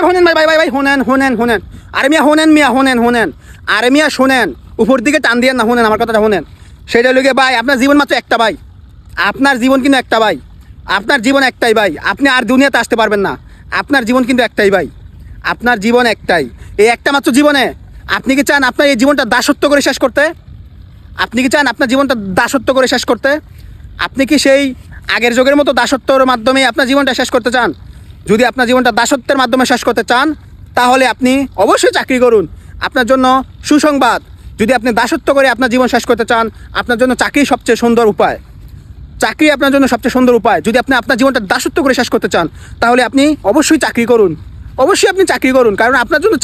শোনেন ভাই ভাই ভাই ভাই শোনেন আরে শোনেন আরে শোনেন উপর দিকে টান দিয়ে না, শোনেন আমার কথাটা শোনেন। সেটা লোকে ভাই আপনার জীবন মাত্র একটা ভাই, আপনার জীবন কিন্তু একটা ভাই, আপনার জীবন একটাই ভাই, আপনি আর দুনিয়াতে আসতে পারবেন না। আপনার জীবন কিন্তু একটাই ভাই, আপনার জীবন একটাই, এই একটা মাত্র জীবনে আপনি কি চান আপনার এই জীবনটা দাসত্ব করে শেষ করতে? আপনি কি চান আপনার জীবনটা দাসত্ব করে শেষ করতে? আপনি কি সেই আগের যুগের মতো দাসত্বর মাধ্যমে আপনার জীবনটা শেষ করতে চান? যদি আপনার জীবনটা দাসত্বের মাধ্যমে শেষ করতে চান তাহলে আপনি অবশ্যই চাকরি করুন। আপনার জন্য সুসংবাদ, যদি আপনি দাসত্ব করে আপনার জীবন শেষ করতে চান, আপনার জন্য চাকরি সবচেয়ে সুন্দর উপায়। চাকরি আপনার জন্য সবচেয়ে সুন্দর উপায়। যদি আপনি আপনার জীবনটা দাসত্ব করে শেষ করতে চান তাহলে আপনি অবশ্যই চাকরি করুন, অবশ্যই আপনি চাকরি করুন। কারণ আপনার জন্য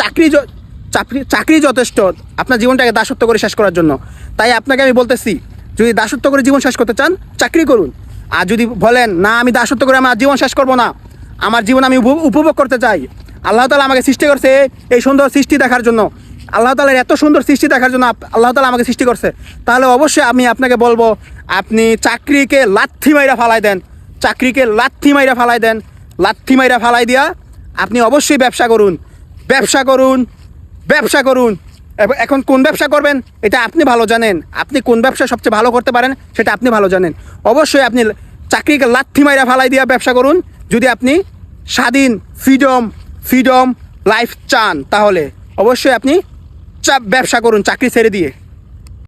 চাকরি যথেষ্ট আপনার জীবনটাকে দাসত্ব করে শেষ করার জন্য। তাই আপনাকে আমি বলতেছি, যদি দাসত্ব করে জীবন শেষ করতে চান চাকরি করুন। আর যদি বলেন না আমি দাসত্ব করে আমার জীবন শেষ করব না, আমার জীবন আমি উপভোগ করতে চাই, আল্লাহ তাআলা আমাকে সৃষ্টি করছে এই সুন্দর সৃষ্টি দেখার জন্য, আল্লাহ তাআলার এত সুন্দর সৃষ্টি দেখার জন্য আল্লাহ তাআলা আমাকে সৃষ্টি করছে, তাহলে অবশ্যই আমি আপনাকে বলবো আপনি চাকরিকে লাথি মাইরা ফালাই দেন, চাকরিকে লাথি মাইরা ফালাই দেন, লাথি মাইরা ফালাই দিয়া আপনি অবশ্যই ব্যবসা করুন, ব্যবসা করুন, ব্যবসা করুন। এখন কোন ব্যবসা করবেন এটা আপনি ভালো জানেন, আপনি কোন ব্যবসা সবচেয়ে ভালো করতে পারেন সেটা আপনি ভালো জানেন। অবশ্যই আপনি চাকরিকে লাথি মাইরা ফালাই দিয়া ব্যবসা করুন। যদি আপনি স্বাধীন ফ্রিডম লাইফ চান তাহলে অবশ্যই আপনি ব্যবসা করুন চাকরি ছেড়ে দিয়ে।